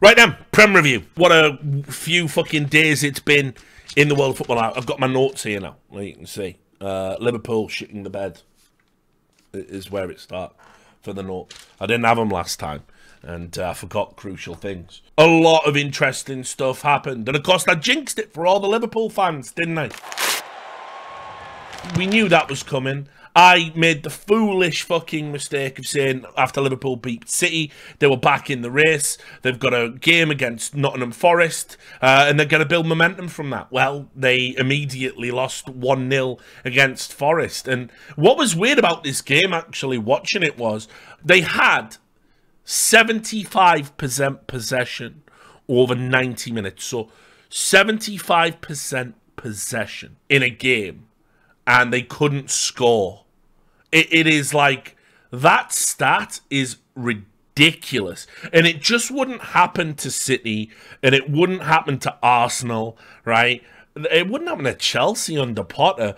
Right then, Prem review. What a few fucking days it's been in the world of football. I've got my notes here now, like you can see. Liverpool shitting the bed is where it starts for the note. I didn't have them last time, and I forgot crucial things. A lot of interesting stuff happened, and of course I jinxed it for all the Liverpool fans, didn't I? We knew that was coming. I made the foolish fucking mistake of saying after Liverpool beat City, they were back in the race. They've got a game against Nottingham Forest, and they're going to build momentum from that. Well, they immediately lost 1-0 against Forest. And what was weird about this game, actually, watching it, was they had 75% possession over 90 minutes. So 75% possession in a game, and they couldn't score. It is like, that stat is ridiculous. And it just wouldn't happen to City, and it wouldn't happen to Arsenal, right? It wouldn't happen to Chelsea under Potter.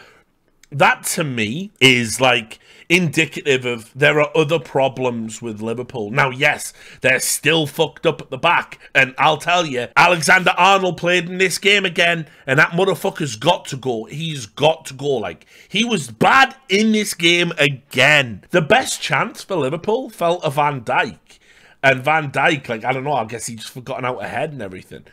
That, to me, is like indicative of there are other problems with Liverpool. Now, yes, they're still fucked up at the back, and I'll tell you, Alexander-Arnold played in this game again, and that motherfucker's got to go. He's got to go. Like, he was bad in this game again. The best chance for Liverpool fell to Van Dijk, and Van Dijk, like, I don't know, I guess he just forgotten out ahead and everything.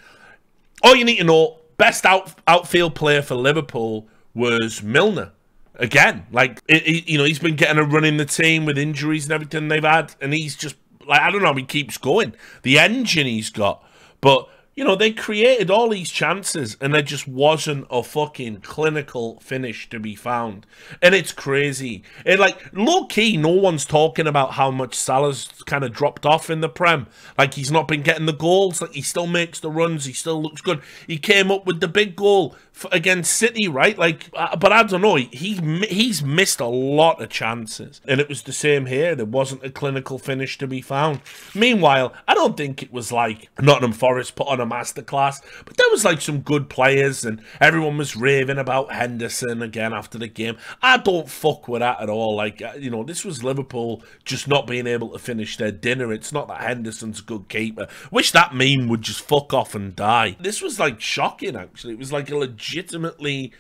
All you need to know, best outfield player for Liverpool was Milner. Again, like, you know, he's been getting a run in the team with injuries and everything they've had, and he's just, like, I don't know, he keeps going. The engine he's got. But, you know, they created all these chances, and there just wasn't a fucking clinical finish to be found. And it's crazy. And, like, low-key, no one's talking about how much Salah's kind of dropped off in the Prem. Like, he's not been getting the goals. Like, he still makes the runs. He still looks good. He came up with the big goal against City, right? Like, but I don't know. He's missed a lot of chances. And it was the same here. There wasn't a clinical finish to be found. Meanwhile, I don't think it was like Nottingham Forest put on a masterclass, but there was like some good players, and everyone was raving about Henderson again after the game. I don't fuck with that at all. Like, you know, this was Liverpool just not being able to finish their dinner. It's not that Henderson's a good keeper. Wish that meme would just fuck off and die. This was like shocking, actually. It was like a legitimately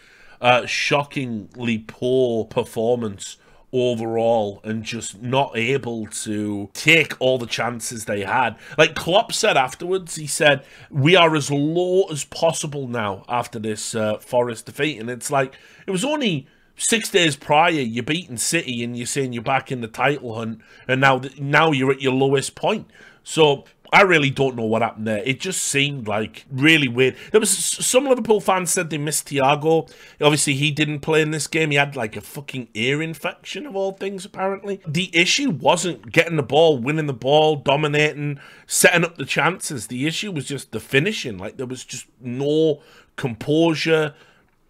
shockingly poor performance overall, and just not able to take all the chances they had. Like Klopp said afterwards, he said, we are as low as possible now after this Forest defeat. And it's like, it was only 6 days prior you're beating City and you're saying you're back in the title hunt, and now you're at your lowest point. So I really don't know what happened there. It just seemed like really weird. There was some Liverpool fans said they missed Thiago. Obviously, he didn't play in this game. He had like a fucking ear infection of all things, apparently. The issue wasn't getting the ball, winning the ball, dominating, setting up the chances. The issue was just the finishing. Like, there was just no composure,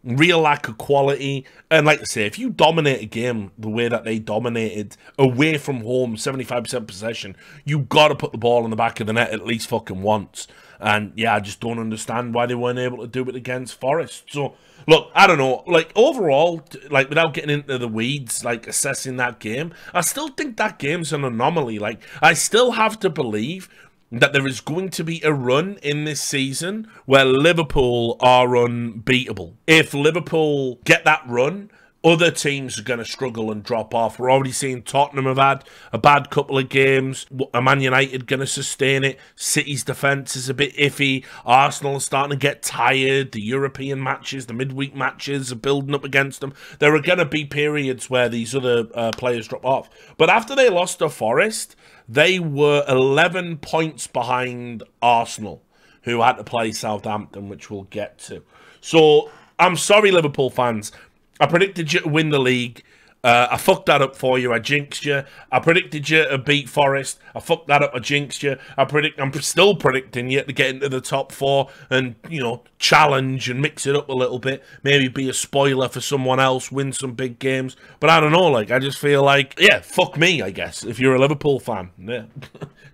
real lack of quality. And like I say, if you dominate a game the way that they dominated away from home, 75% possession, you got to put the ball in the back of the net at least fucking once. And yeah, I just don't understand why they weren't able to do it against Forest. So look, I don't know, like overall, like without getting into the weeds, like assessing that game, I still think that game's an anomaly. Like, I still have to believe that there is going to be a run in this season where Liverpool are unbeatable. If Liverpool get that run, other teams are going to struggle and drop off. We're already seeing Tottenham have had a bad couple of games. Are Man United going to sustain it? City's defence is a bit iffy. Arsenal are starting to get tired. The European matches, the midweek matches are building up against them. There are going to be periods where these other players drop off. But after they lost to Forest, they were 11 points behind Arsenal, who had to play Southampton, which we'll get to. So, I'm sorry, Liverpool fans. I predicted you to win the league. I fucked that up for you. I jinxed you. I predicted you to beat Forest. I fucked that up. I jinxed you. I'm still predicting you to get into the top four and, you know, challenge and mix it up a little bit. Maybe be a spoiler for someone else, win some big games. But I don't know. Like, I just feel like, yeah, fuck me, I guess, if you're a Liverpool fan. Yeah.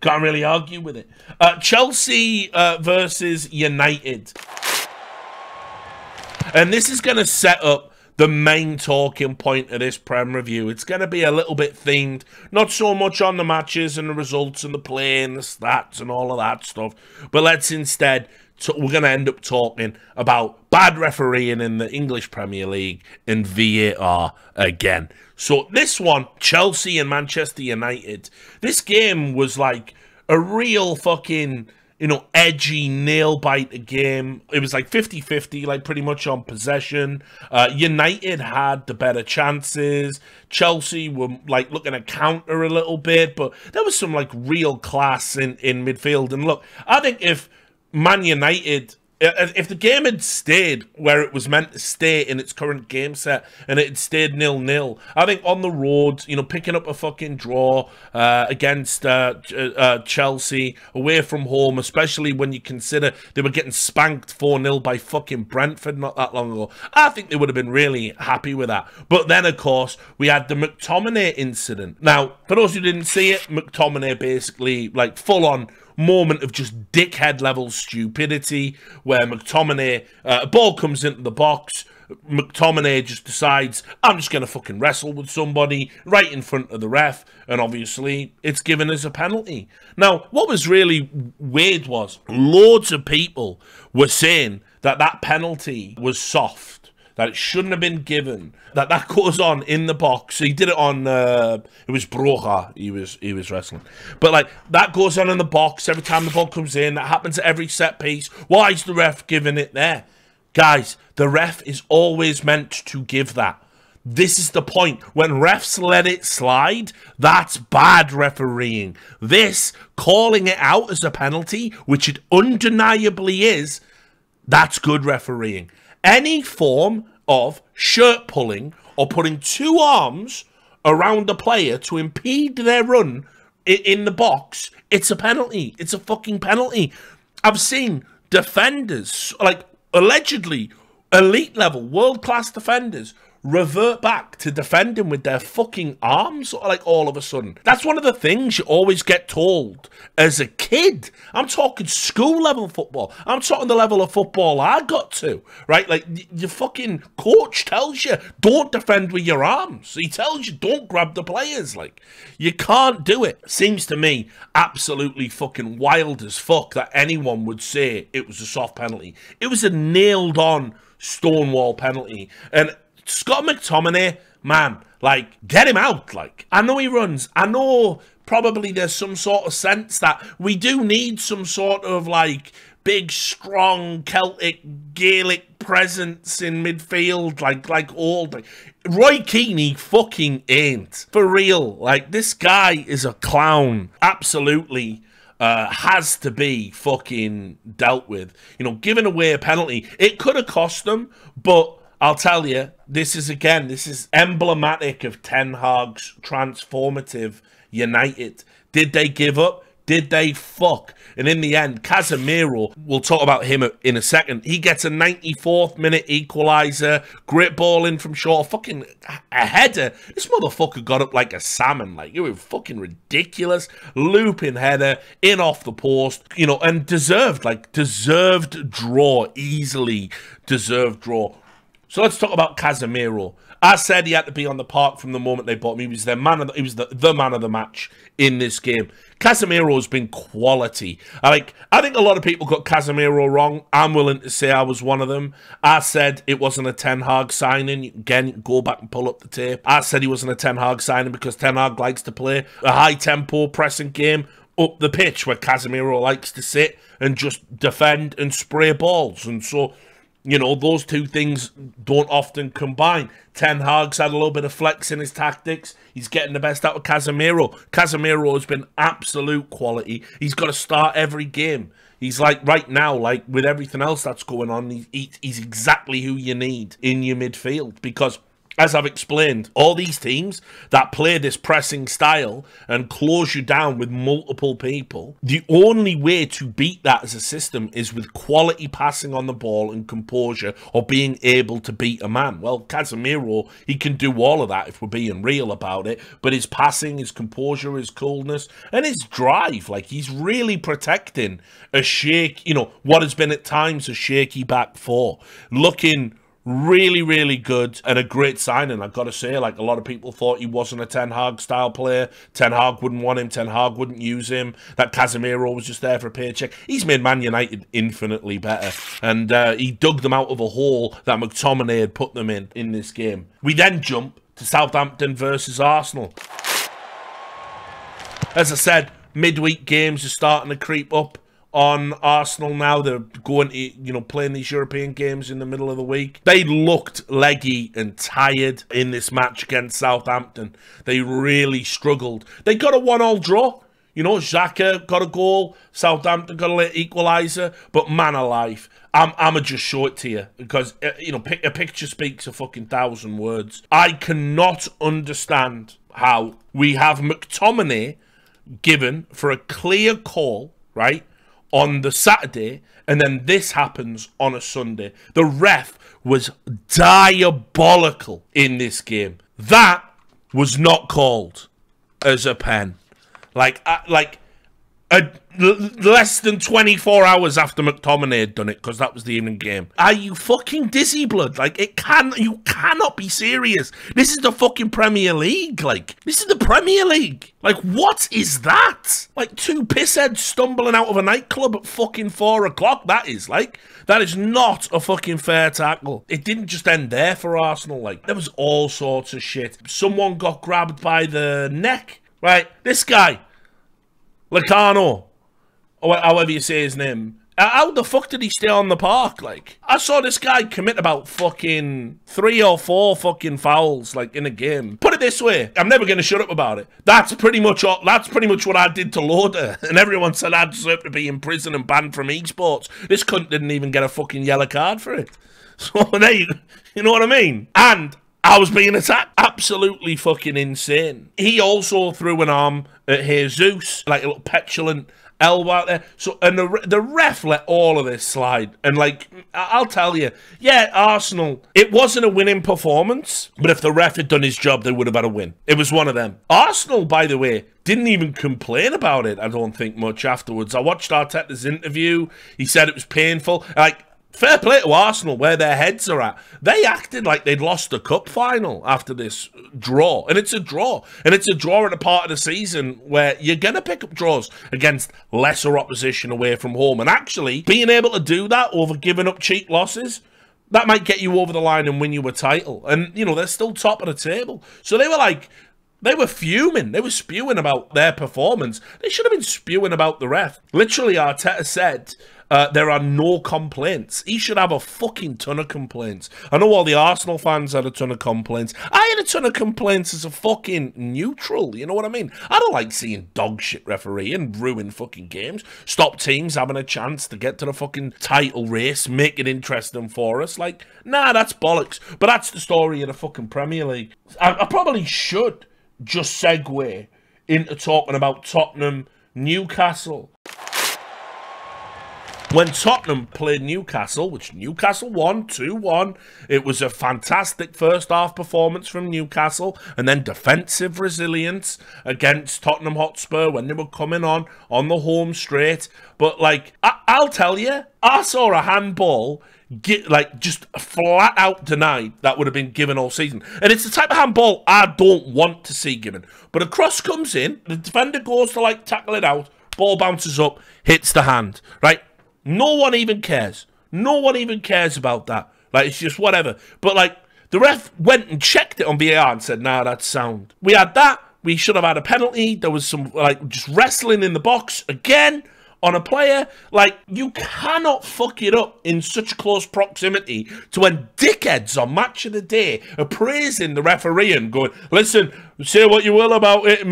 Can't really argue with it. Chelsea versus United. And this is going to set up the main talking point of this Prem review. It's going to be a little bit themed, not so much on the matches and the results and the play and the stats and all of that stuff, but let's instead, we're going to end up talking about bad refereeing in the English Premier League and VAR again. So this one, Chelsea and Manchester United, this game was like a real fucking, you know, edgy, nail-biter game. It was like 50-50, like pretty much on possession. United had the better chances. Chelsea were like looking to counter a little bit, but there was some like real class in midfield. And look, I think if Man United, if the game had stayed where it was meant to stay in its current game set and it had stayed 0-0, I think on the road, you know, picking up a fucking draw against Chelsea away from home, especially when you consider they were getting spanked 4-0 by fucking Brentford not that long ago, I think they would have been really happy with that. But then, of course, we had the McTominay incident. Now, for those who didn't see it, McTominay basically, like, full-on moment of just dickhead level stupidity where McTominay, a ball comes into the box, McTominay just decides, I'm just going to fucking wrestle with somebody right in front of the ref, and obviously it's given as a penalty. Now, what was really weird was loads of people were saying that that penalty was soft, that it shouldn't have been given, that goes on in the box. He did it on, it was Broja he was wrestling. But, like, that goes on in the box every time the ball comes in. That happens at every set piece. Why is the ref giving it there? Guys, the ref is always meant to give that. This is the point. When refs let it slide, that's bad refereeing. This, calling it out as a penalty, which it undeniably is, that's good refereeing. Any form of shirt pulling or putting two arms around a player to impede their run in the box, it's a penalty. It's a fucking penalty. I've seen defenders, like allegedly elite level, world-class defenders, revert back to defending with their fucking arms, like, all of a sudden. That's one of the things you always get told as a kid. I'm talking school level football. I'm talking the level of football I got to, right? Like, your fucking coach tells you, don't defend with your arms. He tells you, don't grab the players. Like, you can't do it. Seems to me absolutely fucking wild as fuck that anyone would say it was a soft penalty. It was a nailed-on Stonewall penalty. And Scott McTominay, man, like, get him out. Like, I know he runs. I know probably there's some sort of sense that we do need some sort of, like, big, strong Celtic, Gaelic presence in midfield, like old. Like, Roy Keane, he fucking ain't. For real. Like, this guy is a clown. Absolutely. Has to be fucking dealt with. You know, giving away a penalty, it could have cost them, but I'll tell you, this is emblematic of Ten Hag's transformative United. Did they give up? Did they fuck? And in the end, Casemiro, we'll talk about him in a second, he gets a 94th minute equaliser, great ball in from short, fucking a header. This motherfucker got up like a salmon, like, it was fucking ridiculous. Looping header, in off the post, you know, and deserved draw, easily deserved draw. So let's talk about Casemiro. I said he had to be on the park from the moment they bought him. He was the man of the match in this game. Casemiro has been quality. I think a lot of people got Casemiro wrong. I'm willing to say I was one of them. I said it wasn't a Ten Hag signing. Again, go back and pull up the tape. I said he wasn't a Ten Hag signing because Ten Hag likes to play a high-tempo pressing game up the pitch where Casemiro likes to sit and just defend and spray balls. And so, you know, those two things don't often combine. Ten Hag's had a little bit of flex in his tactics. He's getting the best out of Casemiro. Casemiro has been absolute quality. He's got to start every game. He's like, right now, like with everything else that's going on, he's exactly who you need in your midfield because, as I've explained, all these teams that play this pressing style and close you down with multiple people, the only way to beat that as a system is with quality passing on the ball and composure or being able to beat a man. Well, Casemiro, he can do all of that if we're being real about it, but his passing, his composure, his coolness, and his drive, like he's really protecting a what has been at times a shaky back four, looking Really, really good and a great signing. I've got to say, like, a lot of people thought he wasn't a Ten Hag style player. Ten Hag wouldn't want him. Ten Hag wouldn't use him. That Casemiro was just there for a paycheck. He's made Man United infinitely better. And he dug them out of a hole that McTominay had put them in this game. We then jump to Southampton versus Arsenal. As I said, midweek games are starting to creep up on Arsenal now. They're going to, playing these European games in the middle of the week. They looked leggy and tired in this match against Southampton. They really struggled. They got a 1-1 draw. Xhaka got a goal. Southampton got a late equaliser. But man alive, I'ma just show it to you because, a picture speaks a fucking 1,000 words. I cannot understand how we have McTominay given for a clear call, right, on the Saturday, and then this happens on a Sunday. The ref was diabolical in this game. That was not called as a pen. Less than 24 hours after McTominay had done it, because that was the evening game. Are you fucking dizzy, blood? You cannot be serious. This is the fucking Premier League. This is the Premier League. What is that? Two pissheads stumbling out of a nightclub at fucking 4 o'clock. That is not a fucking fair tackle. It didn't just end there for Arsenal. There was all sorts of shit. Someone got grabbed by the neck. Right, this guy, Lacano, or however you say his name, how the fuck did he stay on the park? I saw this guy commit about fucking 3 or 4 fucking fouls, in a game. Put it this way, I'm never going to shut up about it. That's pretty much what I did to Loader, and everyone said I deserve to be in prison and banned from esports. This cunt didn't even get a fucking yellow card for it. So there you know what I mean? And I was being attacked. Absolutely fucking insane. He also threw an arm at Jesus, a little petulant elbow out there. So, and the ref let all of this slide. And I'll tell you, yeah, Arsenal, it wasn't a winning performance, but if the ref had done his job, they would have had a win. It was one of them. Arsenal, by the way, didn't even complain about it, I don't think, much afterwards. I watched Arteta's interview. He said it was painful. Fair play to Arsenal, where their heads are at. They acted like they'd lost the cup final after this draw. And it's a draw. And it's a draw at a part of the season where you're going to pick up draws against lesser opposition away from home. And actually, being able to do that over giving up cheap losses, that might get you over the line and win you a title. And, they're still top of the table. So they were fuming. They were spewing about their performance. They should have been spewing about the ref. Literally, Arteta said there are no complaints. He should have a fucking ton of complaints. I know all the Arsenal fans had a ton of complaints. I had a ton of complaints as a fucking neutral. You know what I mean? I don't like seeing dog shit refereeing ruin fucking games. Stop teams having a chance to get to the fucking title race. Make it interesting for us. Nah, that's bollocks. But that's the story of the fucking Premier League. I probably should just segue into talking about Tottenham, Newcastle. When Tottenham played Newcastle, which Newcastle won 2-1, it was a fantastic first half performance from Newcastle, and then defensive resilience against Tottenham Hotspur when they were coming on the home straight. But I'll tell you, I saw a handball just flat out denied that would have been given all season. And it's the type of handball I don't want to see given. But a cross comes in, the defender goes to tackle it out, ball bounces up, hits the hand, right? No one even cares. No one even cares about that. It's just whatever. But the ref went and checked it on VAR and said, nah, that's sound. We had that. We should have had a penalty. There was some just wrestling in the box again on a player. You cannot fuck it up in such close proximity to when dickheads on Match of the Day are praising the referee and going, listen, say what you will about it.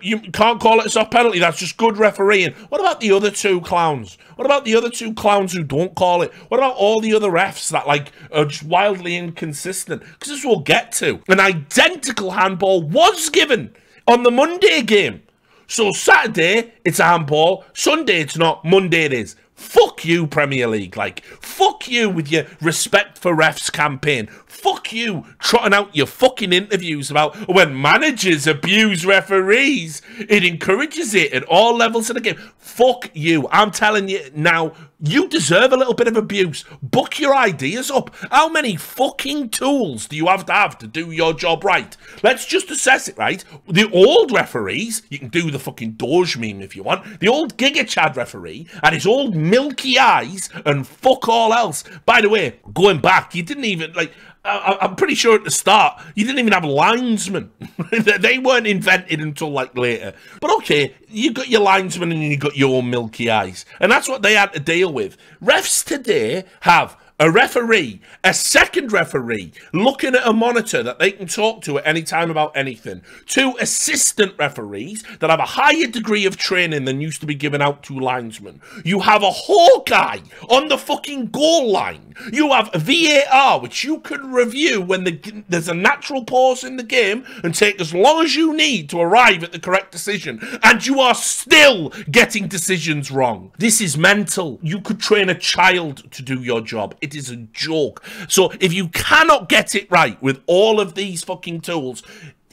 You can't call it a soft penalty. That's just good refereeing. What about the other 2 clowns? What about the other 2 clowns who don't call it? What about all the other refs that are just wildly inconsistent? Because this we'll get to. An identical handball was given on the Monday game. So Saturday, it's a handball. Sunday, it's not. Monday, it is. Fuck fuck you, Premier League. Like, fuck you with your respect for refs campaign. Fuck you trotting out your fucking interviews about when managers abuse referees. It encourages it at all levels of the game. Fuck you. I'm telling you now, you deserve a little bit of abuse. Book your ideas up. How many fucking tools do you have to do your job right? Let's just assess it, right? The old referees, you can do the fucking Doge meme if you want. The old Giga Chad referee and his old milky eyes and fuck all else. By the way, going back, you didn't even, like, I'm pretty sure at the start, you didn't even have linesmen. They weren't invented until, like, later. But okay, you got your linesmen and you got your own milky eyes. And that's what they had to deal with. Refs today have a referee, a second referee, looking at a monitor that they can talk to at any time about anything. 2 assistant referees that have a higher degree of training than used to be given out to linesmen. You have a Hawkeye on the fucking goal line. You have VAR, which you can review when there's a natural pause in the game and take as long as you need to arrive at the correct decision. And you are still getting decisions wrong. This is mental. You could train a child to do your job. It is a joke. So if you cannot get it right with all of these fucking tools,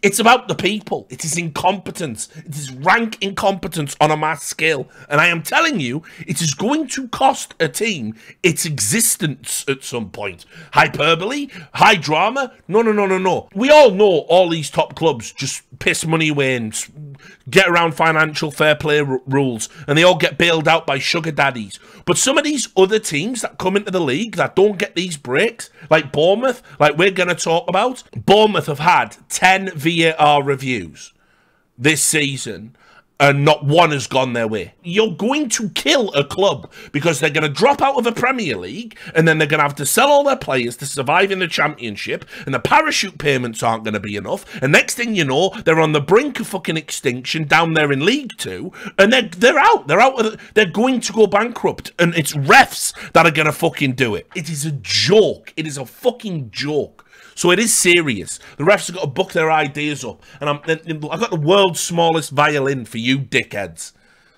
it's about the people. It is incompetence. It is rank incompetence on a mass scale. And I am telling you, it is going to cost a team its existence at some point. Hyperbole? High drama? No. We all know all these top clubs just piss money away and get around financial fair play rules, and they all get bailed out by sugar daddies. But some of these other teams that come into the league that don't get these breaks, like Bournemouth, like we're going to talk about, Bournemouth have had 10 VAR reviews this season, and not one has gone their way. You're going to kill a club because they're going to drop out of the Premier League, and then they're going to have to sell all their players to survive in the Championship, and the parachute payments aren't going to be enough, and next thing you know, they're on the brink of fucking extinction down there in League 2, and they're out. They're going to go bankrupt, and it's refs that are going to fucking do it. It is a joke. It is a fucking joke. So it is serious. The refs have got to book their ideas up. And I've got the world's smallest violin for you dickheads.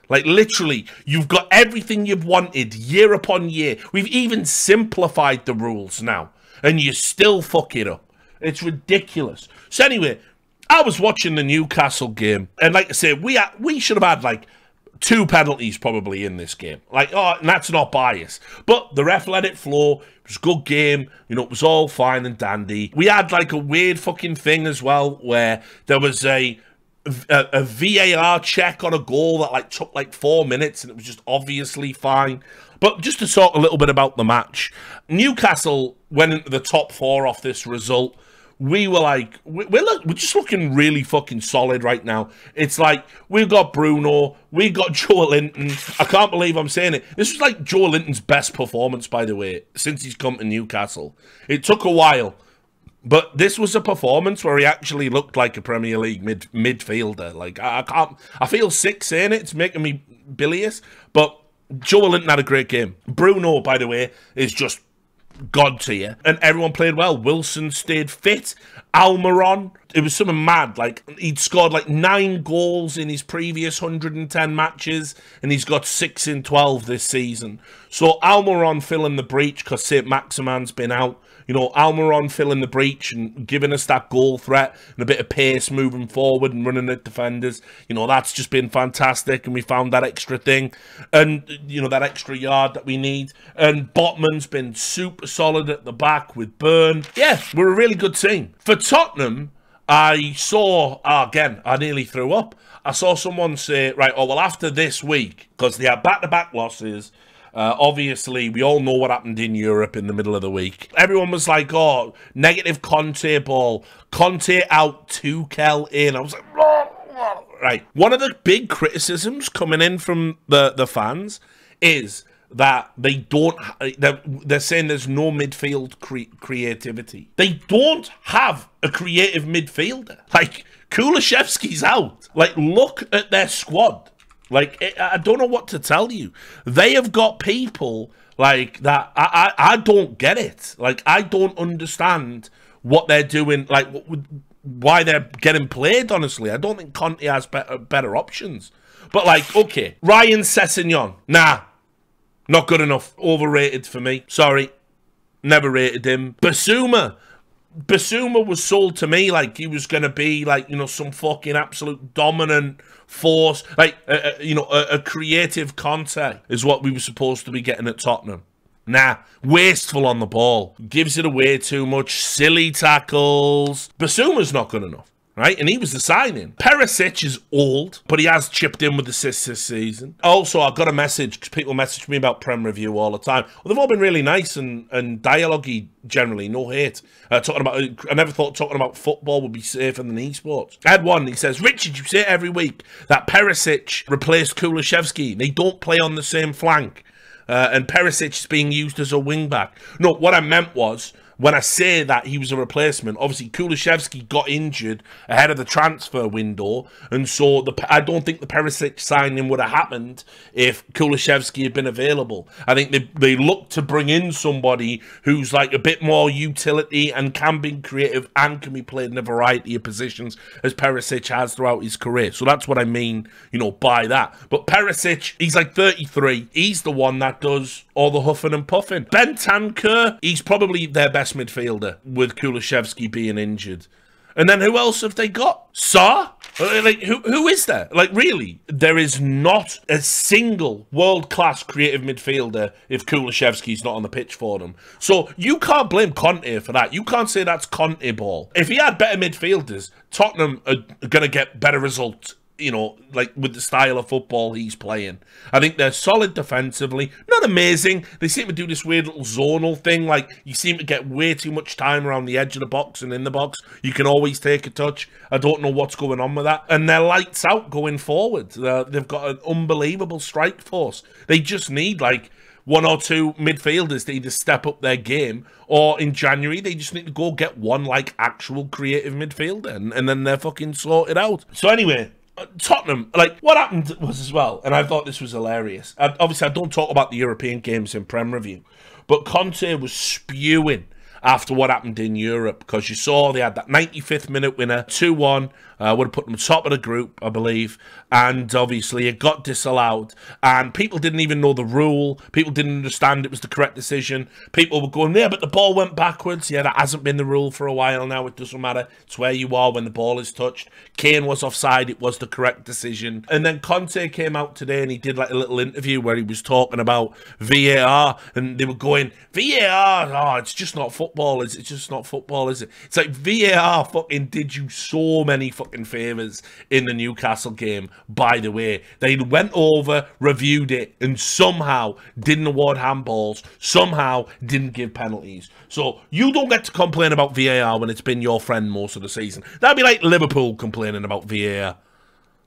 Like, literally, you've got everything you've wanted year upon year. We've even simplified the rules now. And you still fuck it up. It's ridiculous. So anyway, I was watching the Newcastle game. And like I said, we should have had, like, 2 penalties probably in this game. Like, oh, and that's not bias. But the ref let it flow. It was a good game. You know, it was all fine and dandy. We had, like, a weird fucking thing as well where there was a VAR check on a goal that, like, took, like, 4 minutes and it was just obviously fine. But just to talk a little bit about the match, Newcastle went into the top 4 off this result. We were like, we're just looking really fucking solid right now. It's like, we've got Bruno, we got Joe Linton. I can't believe I'm saying it. This was like Joe Linton's best performance, by the way, since he's come to Newcastle. It took a while, but this was a performance where he actually looked like a Premier League midfielder. Like, I feel sick saying it. It's making me bilious, but Joe Linton had a great game. Bruno, by the way, is just God tier, and everyone played well. Wilson stayed fit. Almiron, it was something mad. Like, he'd scored like 9 goals in his previous 110 matches, and he's got 6 in 12 this season. So Almiron filling the breach because St. Maximan's been out. You know, Almiron filling the breach and giving us that goal threat and a bit of pace moving forward and running at defenders. You know, that's just been fantastic, and we found that extra thing and, you know, that extra yard that we need. And Botman's been super solid at the back with Byrne. Yeah, we're a really good team. For Tottenham, I saw, again, I nearly threw up. I saw someone say, right, oh, well, after this week, because they had back-to-back losses, obviously, we all know what happened in Europe in the middle of the week. Everyone was like, oh, negative Conte ball. Conte out, Tuchel in. I was like, blah, blah. Right. One of the big criticisms coming in from the fans is that they don't, they're saying there's no midfield creativity. They don't have a creative midfielder. Like, Kulishevsky's out. Like, look at their squad. Like, I don't know what to tell you. They have got people like that. I don't get it. Like, I don't understand what they're doing. Like, why they're getting played, honestly. I don't think Conte has better options. But, like, okay. Ryan Sessegnon. Nah. Not good enough. Overrated for me. Sorry. Never rated him. Basuma was sold to me like he was going to be like, you know, some fucking absolute dominant force. Like, a creative Conte is what we were supposed to be getting at Tottenham. Nah, wasteful on the ball. Gives it away too much. Silly tackles. Basuma's not good enough. Right, and he was the signing. Perisic is old, but he has chipped in with assists this season. Also, I got a message, because people message me about Prem Review all the time. Well, they've all been really nice and dialogue-y generally, no hate. I never thought talking about football would be safer than esports. I had one, he says, Richard, you say every week that Perisic replaced Kulishevsky. They don't play on the same flank. And Perisic is being used as a wing-back. No, what I meant was, when I say that he was a replacement, obviously Kulishevsky got injured ahead of the transfer window, and so I don't think the Perisic signing would have happened if Kulishevsky had been available. I think they looked to bring in somebody who's like a bit more utility and can be creative and can be played in a variety of positions as Perisic has throughout his career. So that's what I mean, you know, by that. But Perisic, he's like 33. He's the one that does all the huffing and puffing. Bentancur, he's probably their best midfielder with Kulishevsky being injured. And then who else have they got? Sarr? Like, who is there? Like, really? There is not a single world-class creative midfielder if Kulishevsky's not on the pitch for them. So you can't blame Conte for that. You can't say that's Conte ball. If he had better midfielders, Tottenham are going to get better results, you know, like with the style of football he's playing. I think they're solid defensively. Not amazing. They seem to do this weird little zonal thing. Like, you seem to get way too much time around the edge of the box and in the box. You can always take a touch. I don't know what's going on with that. And they're lights out going forward. They've got an unbelievable strike force. They just need, like, one or two midfielders to either step up their game, or in January, they just need to go get one, like, actual creative midfielder, and then they're fucking sorted out. So anyway, Tottenham, like, what happened was as well, and I thought this was hilarious. Obviously, I don't talk about the European games in Prem Review, but Conte was spewing after what happened in Europe, because you saw they had that 95th minute winner, 2-1, would have put them top of the group, I believe, and obviously it got disallowed, and people didn't even know the rule, people didn't understand it was the correct decision, people were going, yeah, but the ball went backwards, yeah, that hasn't been the rule for a while now, it doesn't matter, it's where you are when the ball is touched. Kane was offside, it was the correct decision. And then Conte came out today and he did like a little interview where he was talking about VAR, and they were going, VAR, oh, it's just not football, it's just not football, is it? It's like VAR fucking did you so many fucking favours in the Newcastle game, by the way. They went over, reviewed it, and somehow didn't award handballs, somehow didn't give penalties. So you don't get to complain about VAR when it's been your friend most of the season. That'd be like Liverpool complaining about VAR.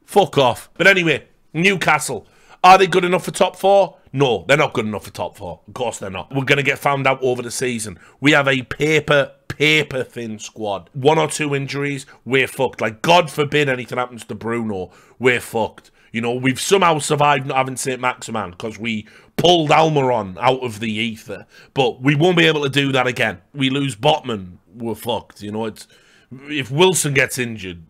Fuck off. But anyway, Newcastle. Are they good enough for top four? No, they're not good enough for top four. Of course they're not. We're going to get found out over the season. We have a paper-thin squad. One or two injuries, we're fucked. Like, God forbid anything happens to Bruno, we're fucked. You know, we've somehow survived not having St. Maximin because we pulled Almiron out of the ether. But we won't be able to do that again. We lose Botman, we're fucked. You know, it's if Wilson gets injured,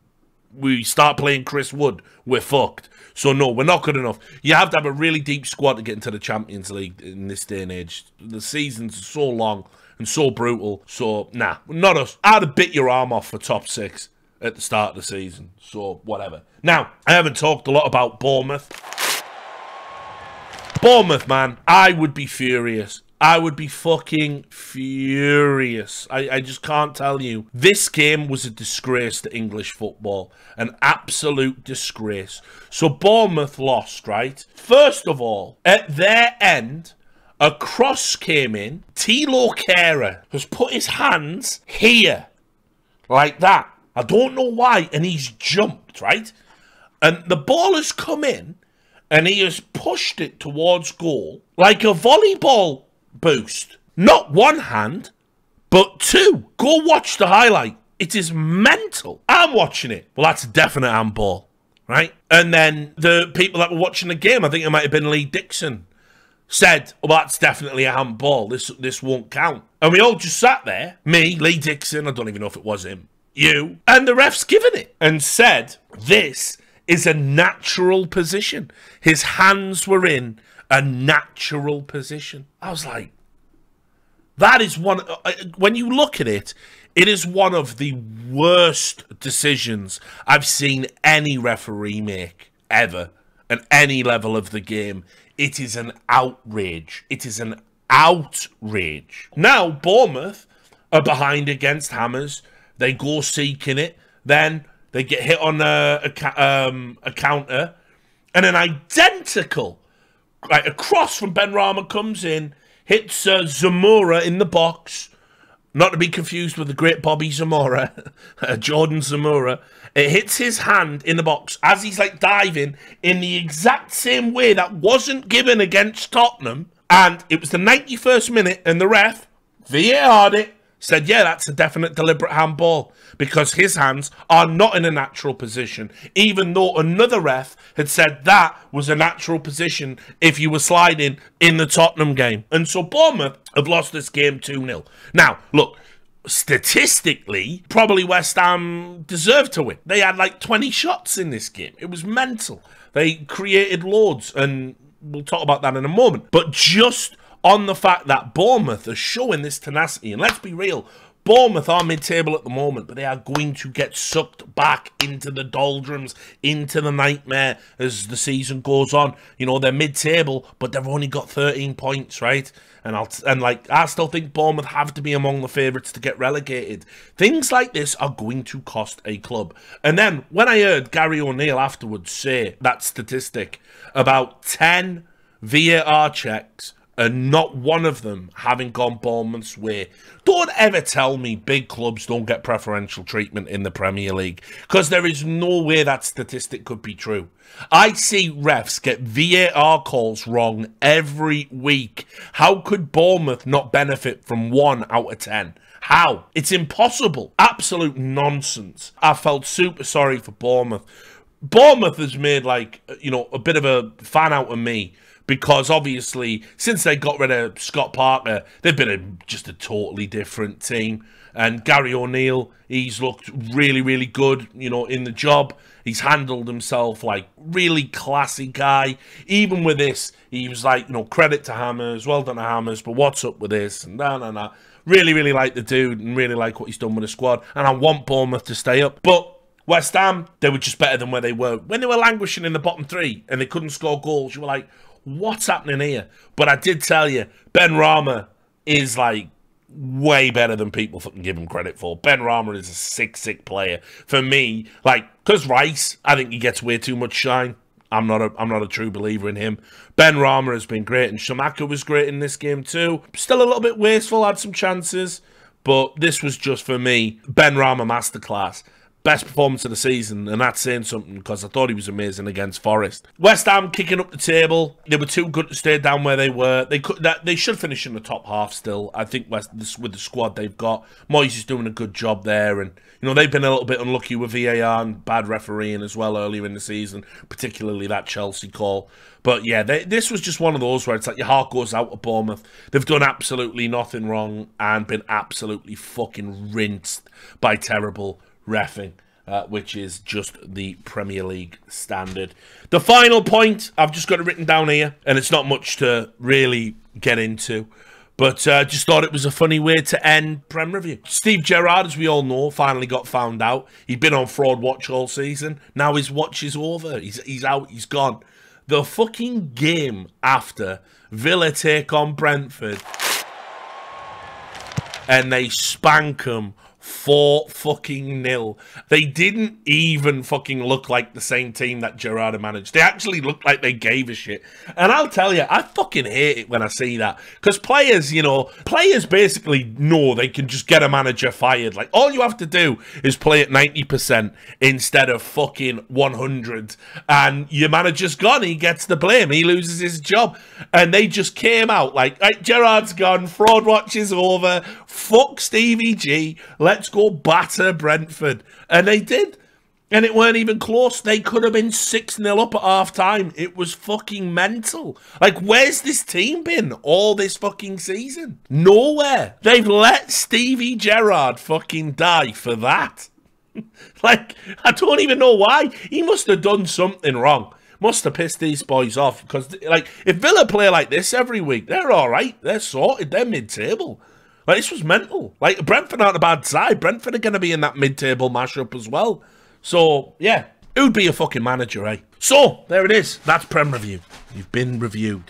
we start playing Chris Wood, we're fucked. So no, we're not good enough. You have to have a really deep squad to get into the Champions League in this day and age. The seasons are so long and so brutal. So, nah, not us. I'd have bit your arm off for top 6 at the start of the season. So, whatever. Now, I haven't talked a lot about Bournemouth. Bournemouth, man, I would be furious. I would be fucking furious. I just can't tell you. This game was a disgrace to English football. An absolute disgrace. So Bournemouth lost, right? First of all, at their end, a cross came in. Tilo Kehrer has put his hands here. Like that. I don't know why. And he's jumped, right? And the ball has come in. And he has pushed it towards goal. Like a volleyball boost. Not one hand, but two. Go watch the highlight. It is mental. I'm watching it. Well, that's a definite handball, right? And then the people that were watching the game, I think it might have been Lee Dixon, said, well, that's definitely a handball. This won't count. And we all just sat there. Me, Lee Dixon, I don't even know if it was him. You. And the ref's given it. And said, this is a natural position. His hands were in a natural position. I was like, that is one, when you look at it, it is one of the worst decisions I've seen any referee make ever at any level of the game. It is an outrage. It is an outrage. Now, Bournemouth are behind against Hammers. They go seeking it. Then they get hit on a counter. And an identical, right, a cross from Benrahma comes in, hits Zamora in the box. Not to be confused with the great Bobby Zamora, Jordan Zamora. It hits his hand in the box as he's like diving in the exact same way that wasn't given against Tottenham. And it was the 91st minute and the ref VAR'd it, said, yeah, that's a definite deliberate handball because his hands are not in a natural position, even though another ref had said that was a natural position if you were sliding in the Tottenham game. And so Bournemouth have lost this game 2-0. Now, look, statistically, probably West Ham deserved to win. They had like 20 shots in this game. It was mental. They created loads, and we'll talk about that in a moment. But just on the fact that Bournemouth are showing this tenacity, and let's be real, Bournemouth are mid-table at the moment, but they are going to get sucked back into the doldrums, into the nightmare as the season goes on. You know, they're mid-table, but they've only got 13 points, right? And I still think Bournemouth have to be among the favourites to get relegated. Things like this are going to cost a club. And then when I heard Gary O'Neill afterwards say that statistic about 10 VAR checks and not one of them having gone Bournemouth's way. Don't ever tell me big clubs don't get preferential treatment in the Premier League, because there is no way that statistic could be true. I see refs get VAR calls wrong every week. How could Bournemouth not benefit from 1 out of 10? How? It's impossible. Absolute nonsense. I felt super sorry for Bournemouth. Bournemouth has made, like, you know, a bit of a fan out of me, because obviously, since they got rid of Scott Parker, they've been just a totally different team. And Gary O'Neill, he's looked really, really good, you know, in the job. He's handled himself like really classy guy. Even with this, he was like, you know, credit to Hammers, well done to Hammers, but what's up with this? And nah. Really, really like the dude and really like what he's done with the squad. And I want Bournemouth to stay up. But West Ham, they were just better than where they were. When they were languishing in the bottom 3 and they couldn't score goals, you were like, what's happening here? But I did tell you, Benrahma is like way better than people fucking give him credit for. Benrahma is a sick player. For me, like, because Rice, I think he gets way too much shine. I'm not a true believer in him. Benrahma has been great, and Shamaka was great in this game too. Still a little bit wasteful, had some chances, but this was just, for me, Benrahma masterclass. Best performance of the season, and that's saying something, because I thought he was amazing against Forest. West Ham kicking up the table. They were too good to stay down where they were. They should finish in the top half still. I think with the squad they've got, Moyes is doing a good job there, and you know they've been a little bit unlucky with VAR and bad refereeing as well earlier in the season, particularly that Chelsea call. But yeah, this was just one of those where it's like your heart goes out to Bournemouth. They've done absolutely nothing wrong and been absolutely fucking rinsed by terrible reffing, which is just the Premier League standard. The final point, I've just got it written down here, and it's not much to really get into, but just thought it was a funny way to end Prem Review. Steve Gerrard, as we all know, finally got found out. He'd been on fraud watch all season. Now his watch is over. He's out. He's gone. The fucking game after Villa take on Brentford, and they spank them 4-0. They didn't even fucking look like the same team that Gerrard managed. They actually looked like they gave a shit. And I'll tell you, I fucking hate it when I see that. Because players, you know, players basically know they can just get a manager fired. Like, all you have to do is play at 90% instead of fucking 100. And your manager's gone. He gets the blame. He loses his job. And they just came out like, right, Gerrard's gone. Fraud watch is over. Fuck Stevie G. Let's go batter Brentford. And they did. And it weren't even close. They could have been 6-0 up at half-time. It was fucking mental. Like, where's this team been all this fucking season? Nowhere. They've let Stevie Gerrard fucking die for that. Like, I don't even know why. He must have done something wrong. Must have pissed these boys off because, like, if Villa play like this every week, they're all right. They're sorted. They're mid-table. Like, this was mental. Like, Brentford aren't a bad side. Brentford are going to be in that mid-table mashup as well. So, yeah, who'd be a fucking manager, eh? So, there it is. That's Prem Review. You've been reviewed.